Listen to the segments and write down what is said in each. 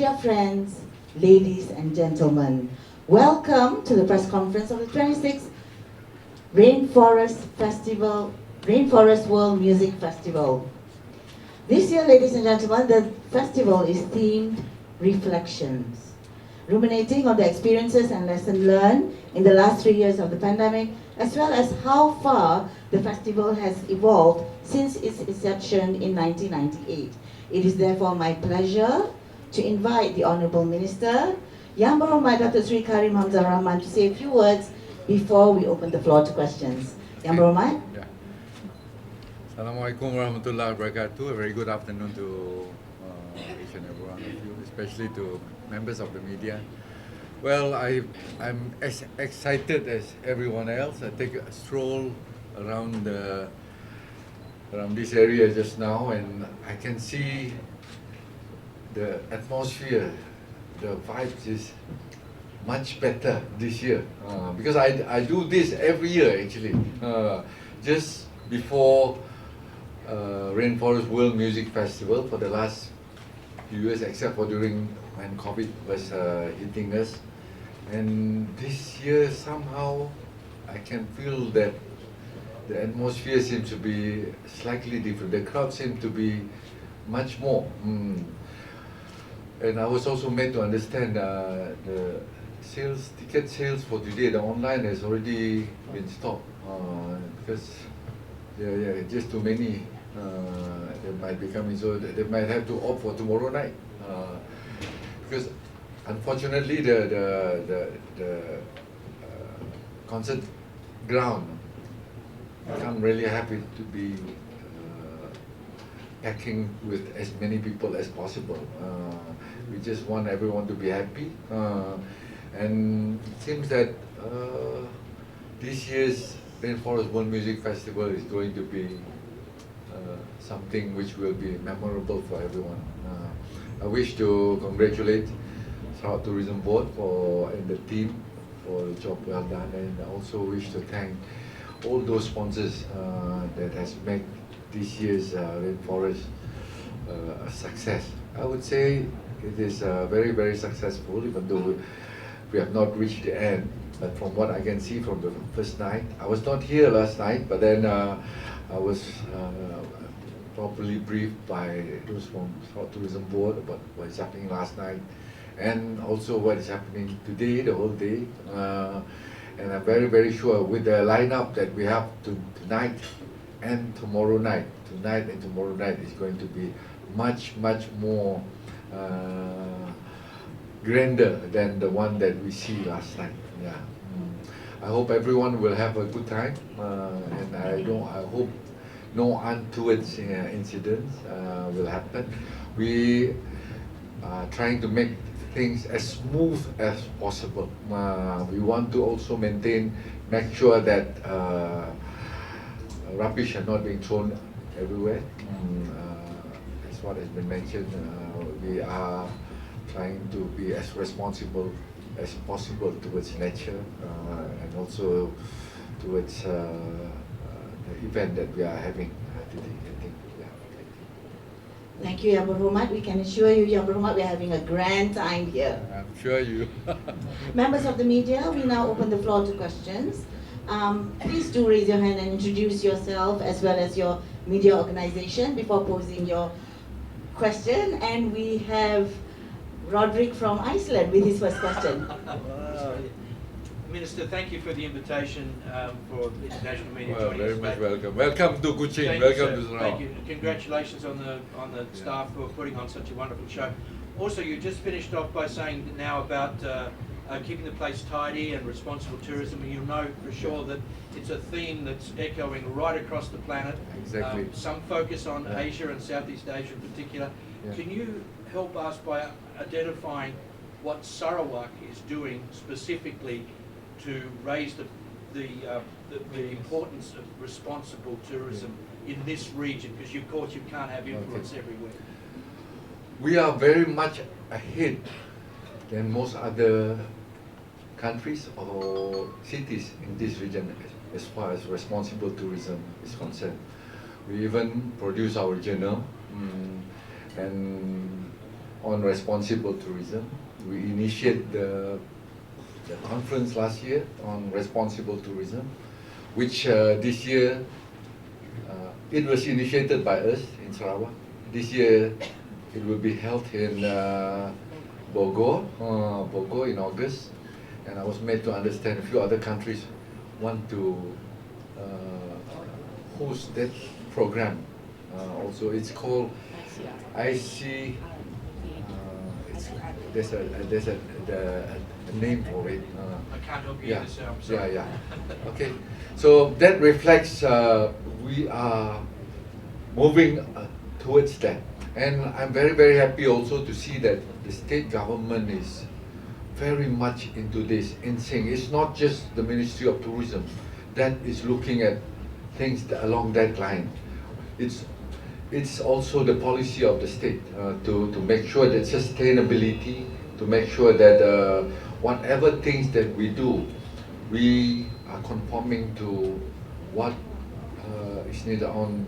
Dear friends, ladies and gentlemen, welcome to the press conference of the 26th Rainforest Festival, Rainforest World Music Festival. This year, ladies and gentlemen, the festival is themed Reflections, ruminating on the experiences and lessons learned in the last 3 years of the pandemic, as well as how far the festival has evolved since its inception in 1998. It is therefore my pleasure to invite the Honourable Minister, Yang Berhormat Datuk Sri Karim Rahman, to say a few words before we open the floor to questions. Yang Berhormat. Yeah. Assalamualaikum warahmatullahi wabarakatuh. A very good afternoon to each and every one of you, especially to members of the media. Well, I'm as excited as everyone else. I take a stroll around this area just now, and I can see the atmosphere, the vibes is much better this year because I do this every year actually. Just before Rainforest World Music Festival for the last few years, except for during when COVID was hitting us. And this year somehow I can feel that the atmosphere seems to be slightly different. The crowd seems to be much more. And I was also made to understand the ticket sales for today, the online has already been stopped because there are just too many. They might be coming, so they might have to opt for tomorrow night because unfortunately the concert ground can't really have it to be packing with as many people as possible. We just want everyone to be happy, and it seems that this year's Rainforest World Music Festival is going to be something which will be memorable for everyone. I wish to congratulate Sarawak Tourism Board and the team for the job well done, and I also wish to thank all those sponsors that has made this year's Rainforest a success. I would say it is very, very successful, even though we have not reached the end. But from what I can see from the first night, I was not here last night, but then I was properly briefed by those from Sarawak Tourism Board about what is happening last night, and also what is happening today, the whole day. And I'm very, very sure with the lineup that we have tonight and tomorrow night is going to be much, much more grander than the one that we see last night. Yeah. I hope everyone will have a good time, and I hope no untoward incidents will happen. We are trying to make things as smooth as possible. We want to also make sure that rubbish are not being thrown everywhere. As what has been mentioned, we are trying to be as responsible as possible towards nature and also towards the event that we are having today. I think, yeah. Thank you, Yang Berhormat. We can assure you, Yang Berhormat, we are having a grand time here. I'm sure you. Members of the media, we now open the floor to questions. Please do raise your hand and introduce yourself as well as your media organization before posing your question. And we have Roderick from Iceland with his first question. Minister, thank you for the invitation for international media. Well, joining very us much today. welcome. Welcome to Kuching. Thank Welcome you, to sir. Sarawak. Thank you. Congratulations on the staff for putting on such a wonderful show. Also, you just finished off by saying now about keeping the place tidy and responsible tourism, and you'll know for sure that it's a theme that's echoing right across the planet. Exactly. Some focus on Asia and Southeast Asia in particular. Yeah. Can you help us by identifying what Sarawak is doing specifically to raise the importance of responsible tourism in this region? Because of course you can't have influence everywhere. We are very much ahead than most other countries or cities in this region as far as responsible tourism is concerned. We even produce our journal, and on responsible tourism. We initiated the conference last year on responsible tourism, which this year, it was initiated by us in Sarawak. This year, it will be held in Bogor in August. And I was made to understand a few other countries want to host that program. Also, it's called IC. There's a name for it. I can't help you either, sir, I'm sorry. Yeah. Okay. So that reflects we are moving towards that. And I'm very, very happy also to see that the state government is very much into this, in saying it's not just the Ministry of Tourism that is looking at things along that line. It's also the policy of the state to make sure that sustainability, to make sure that whatever things that we do, we are conforming to what is needed on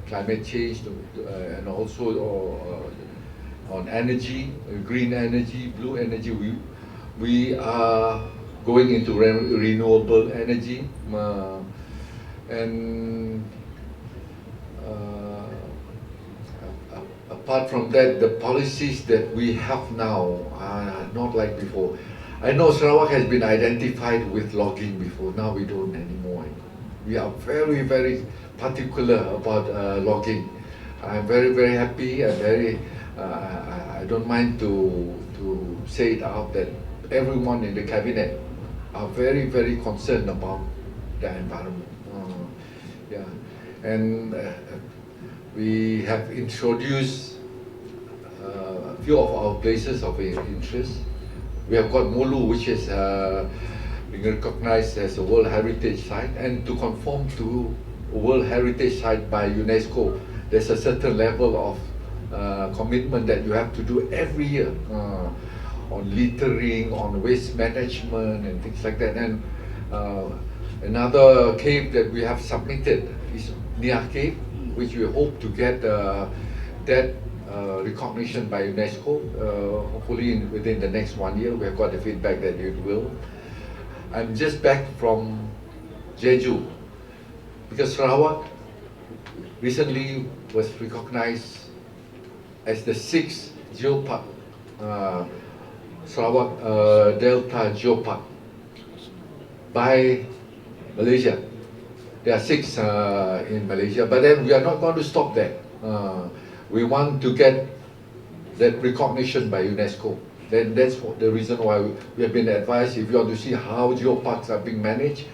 climate change and also on energy, green energy, blue energy. We are going into renewable energy, and apart from that, the policies that we have now are not like before. I know Sarawak has been identified with logging before, now we don't anymore. We are very, very particular about logging. I'm very, very happy and I don't mind to say it out that everyone in the cabinet are very, very concerned about the environment. Yeah, and we have introduced a few of our places of interest. We have got Mulu, which is being recognized as a World Heritage Site, and to conform to a World Heritage Site by UNESCO, there's a certain level of commitment that you have to do every year on littering, on waste management, and things like that. And another cave that we have submitted is Nia Cave, which we hope to get that recognition by UNESCO. Hopefully within the next 1 year. We have got the feedback that it will. I'm just back from Jeju, because Sarawak recently was recognized as the 6th geopark, Sarawak Delta Geopark, by Malaysia. There are 6 in Malaysia, but then we are not going to stop there. We want to get that recognition by UNESCO. Then that's the reason why we have been advised, if you want to see how geoparks are being managed,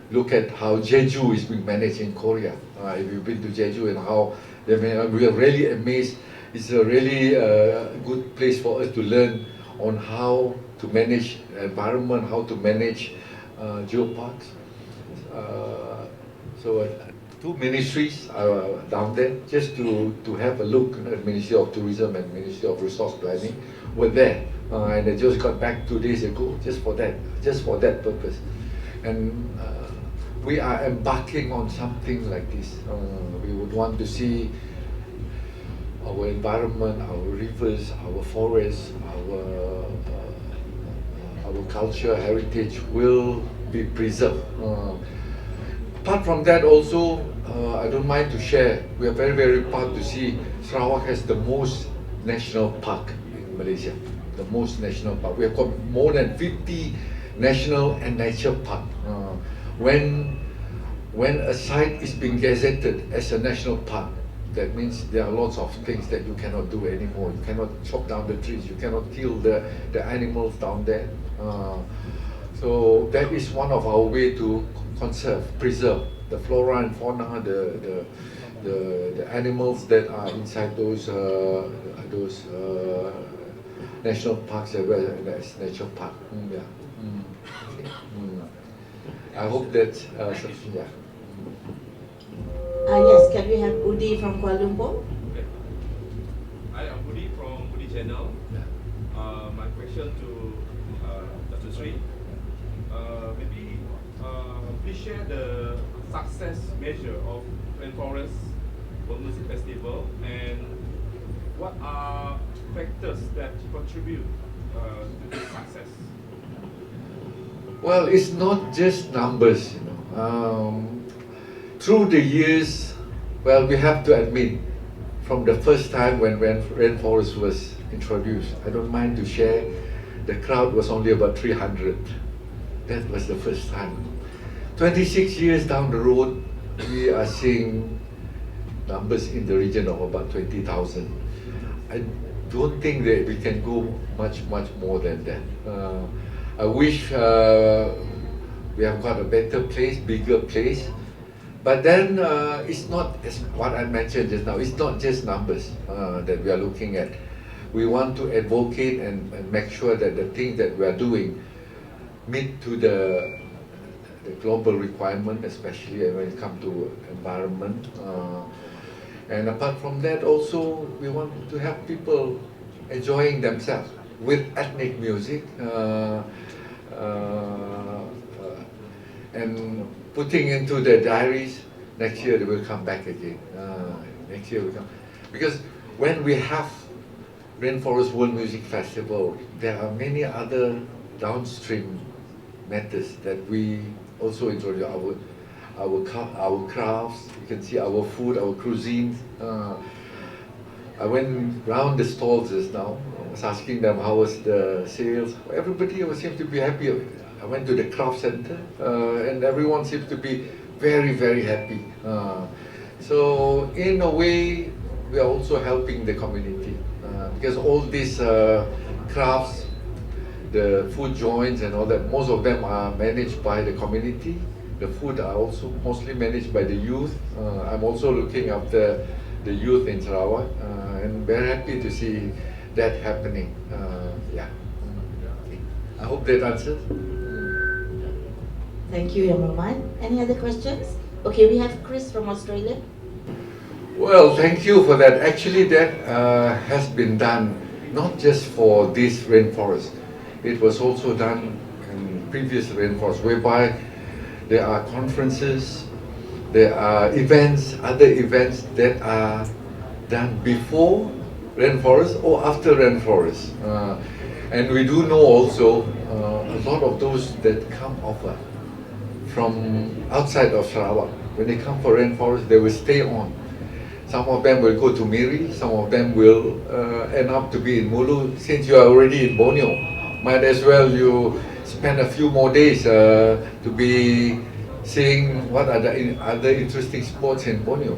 look at how Jeju is being managed in Korea. If you've been to Jeju and how we are really amazed. It's a really good place for us to learn on how to manage environment, how to manage geoparks. So 2 ministries are down there just to have a look. Ministry of Tourism and Ministry of Resource Planning were there, and they just got back 2 days ago just for that purpose. And we are embarking on something like this. We would want to see our environment, our rivers, our forests, our culture, heritage will be preserved. Apart from that also, I don't mind to share, we are very, very proud to see Sarawak has the most national park in Malaysia. The most national park. We have got more than 50 national and nature park. When a site is being gazetted as a national park, that means there are lots of things that you cannot do anymore. You cannot chop down the trees, you cannot kill the animals down there. So that is one of our way to conserve, preserve the flora and fauna, the animals that are inside those national parks as well as nature park. Yeah. Okay. I hope that yeah. Yes, can we have Udi from Kuala Lumpur? Okay. Hi, I'm Udi from Udi Channel. My question to Dr. Sri. Maybe please share the success measure of RAINFOREST World Music Festival, and what are factors that contribute to this success? Well, it's not just numbers, through the years, well, we have to admit, from the first time when Rainforest was introduced, I don't mind to share, the crowd was only about 300. That was the first time. 26 years down the road, we are seeing numbers in the region of about 20,000. I don't think that we can go much more than that. I wish we have got a better place, bigger place. But then it's not, as what I mentioned just now, it's not just numbers that we are looking at. We want to advocate and make sure that the things that we are doing meet to the global requirement, especially when it comes to environment. And apart from that, also we want to have people enjoying themselves with ethnic music and putting into their diaries. Next year they will come back again. Next year we come, because when we have Rainforest World Music Festival, there are many other downstream matters that we also introduce. Our crafts, you can see our food, our cuisines. I went round the stalls just now. I was asking them how was the sales. Everybody seems to be happy. I went to the craft center and everyone seems to be very happy. So in a way, we are also helping the community because all these crafts, the food joints and all that, most of them are managed by the community. The food are also mostly managed by the youth. I'm also looking after the youth in Sarawak and very happy to see that happening. Yeah. I hope that answers. Thank you, Rahman. Any other questions? Okay, we have Chris from Australia. Well, thank you for that. Actually, that has been done not just for this rainforest. It was also done in previous rainforests, whereby there are conferences, there are events, other events that are done before rainforest or after rainforest. And we do know also a lot of those that come over from outside of Sarawak. When they come for rainforest, they will stay on. Some of them will go to Miri, some of them will end up to be in Mulu. Since you are already in Borneo, might as well you spend a few more days to be seeing what are the other interesting spots in Borneo.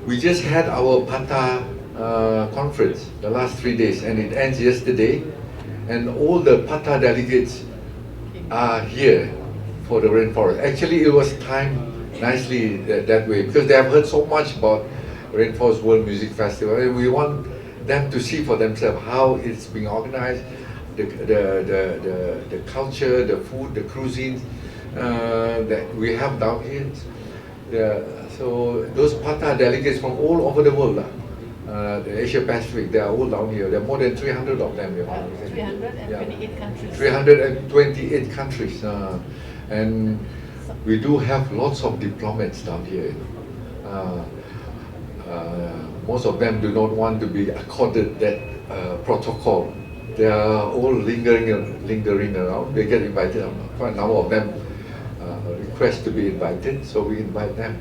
We just had our Pata conference the last 3 days and it ends yesterday, and all the Pata delegates are here for the rainforest. Actually, it was timed nicely that way because they have heard so much about Rainforest World Music Festival, and we want them to see for themselves how it's being organized, the culture, the food, the cuisines that we have down here. So those Pata delegates from all over the world, the Asia Pacific, they are all down here. There are more than 300 of them. 328 countries. 328 countries. And we do have lots of diplomats down here. Most of them do not want to be accorded that protocol. They are all lingering around. They get invited. Quite a number of them request to be invited, so we invite them.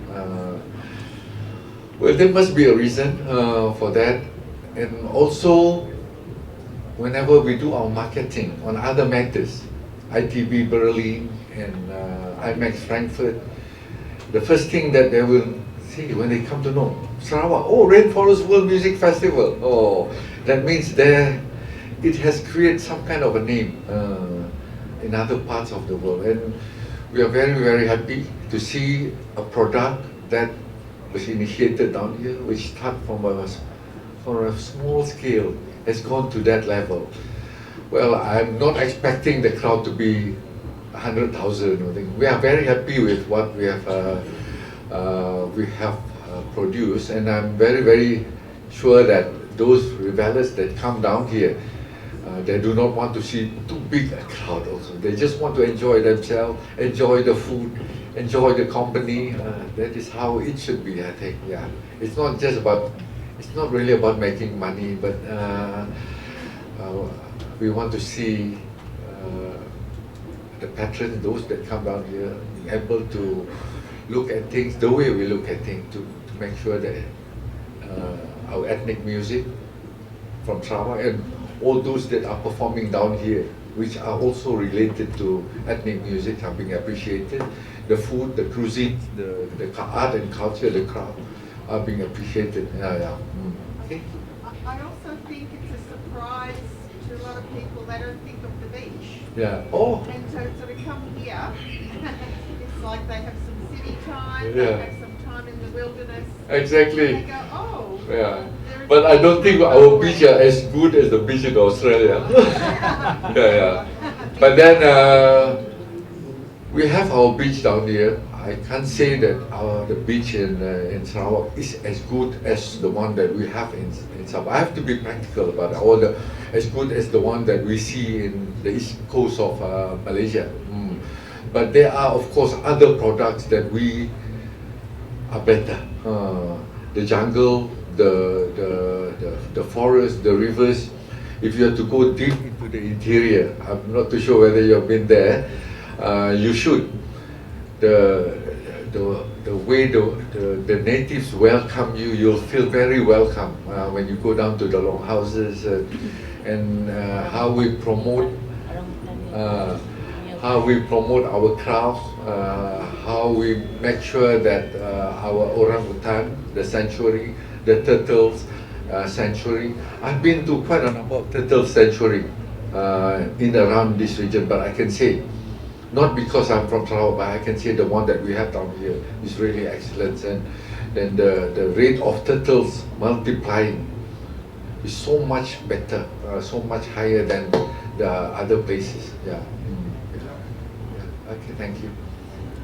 Well, there must be a reason for that. And also, whenever we do our marketing on other matters, ITB Berlin and IMAX Frankfurt, the first thing that they will see when they come to know, Sarawak, oh, Rainforest World Music Festival. Oh, that means it has created some kind of a name in other parts of the world. And we are very happy to see a product that was initiated down here, which started from a small scale, has gone to that level. Well, I'm not expecting the crowd to be 100,000. We are very happy with what we have produced, and I'm very sure that those revelers that come down here, they do not want to see too big a crowd also. They just want to enjoy themselves, enjoy the food, enjoy the company. That is how it should be, I think. Yeah, it's not just about it's not really about making money, but we want to see the patrons, those that come down here, able to look at things the way we look at things, to make sure that our ethnic music from Sarawak and all those that are performing down here, which are also related to ethnic music, are being appreciated. The food, the cuisine, the art and culture, the craft are being appreciated. Okay. I also think it's a surprise to a lot of people. They don't think of the beach. Yeah. Oh. And so to come here, it's like they have some city time, Yeah. they have some time in the wilderness. Exactly. And they go, oh. Yeah. there is But I don't think our away. beach are as good as the beach in Australia. Yeah. But then we have our beach down here. I can't say that the beach in Sarawak is as good as the one that we have in Sarawak. I have to be practical about it. As good as the one that we see in the east coast of Malaysia. But there are, of course, other products that we are better. The jungle, the forest, the rivers. If you have to go deep into the interior, I'm not too sure whether you've been there. You should. The way the natives welcome you, you'll feel very welcome when you go down to the longhouses, and how we promote our crafts, how we make sure that our orangutan, the sanctuary, the turtles sanctuary. I've been to quite a number of turtle sanctuary in around this region, but I can say, not because I'm from Sarawak, but I can say the one that we have down here is really excellent, and then the rate of turtles multiplying is so much better, so much higher than the other places. Yeah. Okay, thank you.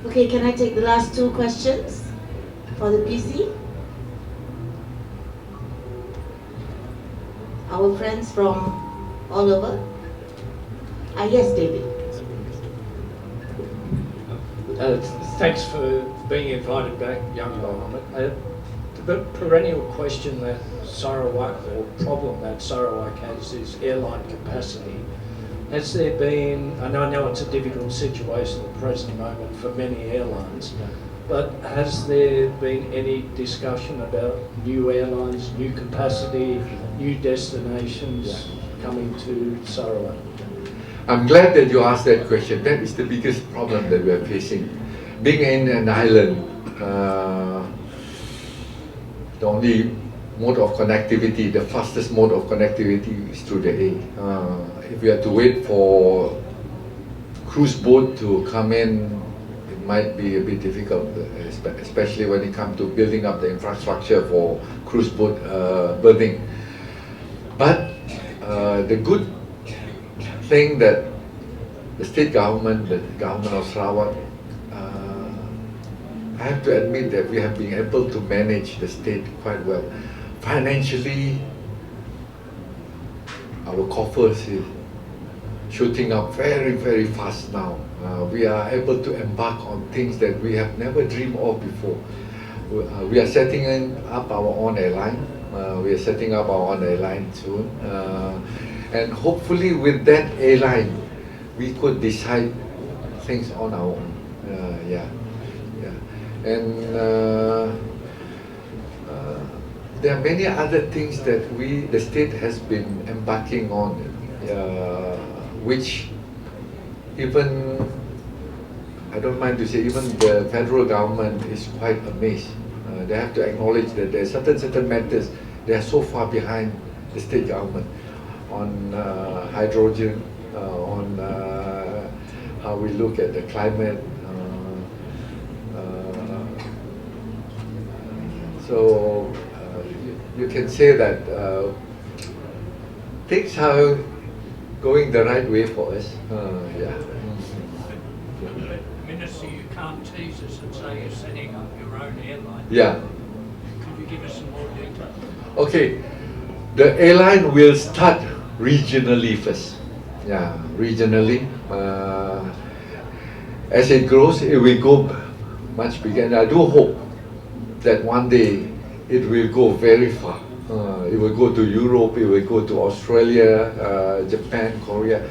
Okay, can I take the last two questions for the PC? Our friends from all over. Yes, David. Thanks for being invited back, young Mohammed. The perennial question that Sarawak, or problem that Sarawak has, is airline capacity. Has there been, and I know it's a difficult situation at the present moment for many airlines, but has there been any discussion about new airlines, new capacity, new destinations coming to Sarawak? I'm glad that you asked that question. That is the biggest problem that we are facing. Being in an island, the only mode of connectivity, the fastest mode of connectivity is through the air. If we have to wait for cruise boat to come in, it might be a bit difficult, especially when it comes to building up the infrastructure for cruise boat berthing. But the good thing that the state government, the government of Sarawak, I have to admit that we have been able to manage the state quite well. Financially, our coffers is shooting up very, very fast now. We are able to embark on things that we have never dreamed of before. We are setting up our own airline. We are setting up our own airline soon. And hopefully with that airline, we could decide things on our own. And there are many other things that the state has been embarking on, which even, I don't mind to say, even the federal government is quite amazed. They have to acknowledge that there are certain matters, they are so far behind the state government on hydrogen, on how we look at the climate. So you can say that things are going the right way for us. Minister, you can't tease us and say you're setting up your own airline. Yeah. Could you give us some more detail? Okay. The airline will start regionally first. Yeah, regionally. As it grows, it will go much bigger. And I do hope that one day it will go very far. It will go to Europe, it will go to Australia, Japan, Korea.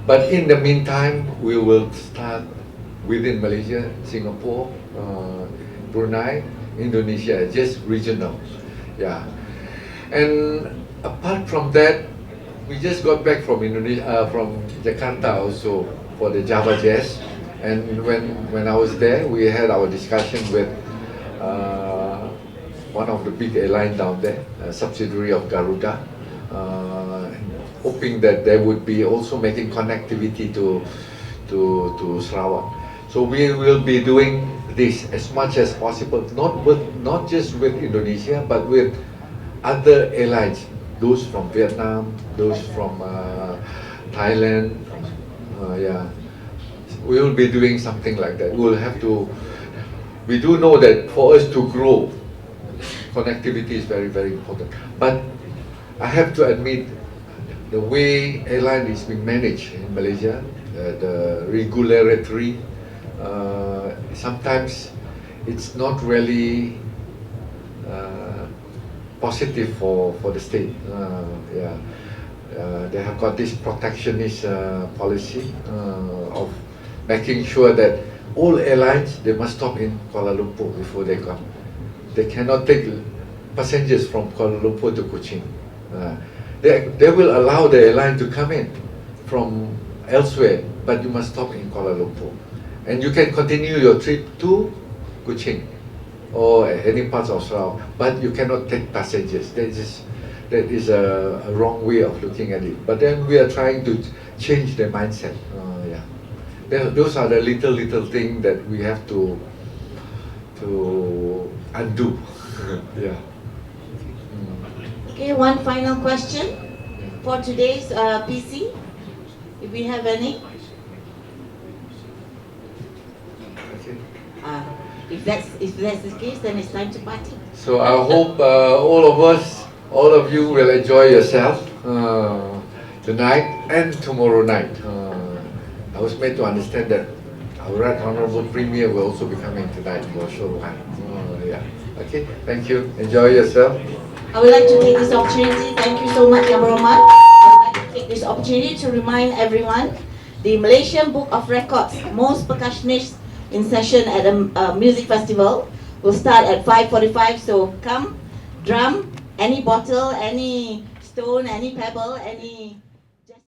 But in the meantime, we will start within Malaysia, Singapore, Brunei, Indonesia, just regional. Yeah. And apart from that, we just got back from Indonesia, from Jakarta also for the Java Jazz. And when I was there, we had our discussion with one of the big airlines down there, a subsidiary of Garuda, hoping that they would be also making connectivity to Sarawak. So we will be doing this as much as possible, not just with Indonesia, but with other airlines, those from Vietnam, those from Thailand. Yeah, we will be doing something like that. We'll have to. We do know that for us to grow, connectivity is very, very important. But I have to admit, the way airline is being managed in Malaysia, the regulatory, sometimes it's not really positive for the state. Yeah, they have got this protectionist policy of making sure that all airlines, they must stop in Kuala Lumpur before they come. They cannot take passengers from Kuala Lumpur to Kuching. They will allow the airline to come in from elsewhere, but you must stop in Kuala Lumpur. And you can continue your trip to Kuching or any parts of Sarawak, but you cannot take passengers. That is a wrong way of looking at it. But then we are trying to change the mindset. Those are the little things that we have to undo. Yeah. Okay, one final question for today's PC, if we have any. If that's the case, then it's time to party. So I hope all of you will enjoy yourself tonight and tomorrow night. I was made to understand that our Right Honourable Premier will also be coming tonight for a short while. Yeah. Okay, thank you. Enjoy yourself. I would like to take this opportunity, thank you so much, Abdul Rahman. I would like to take this opportunity to remind everyone, the Malaysian Book of Records, most percussionists in session at a music festival will start at 5:45, so come, drum, any bottle, any stone, any pebble, any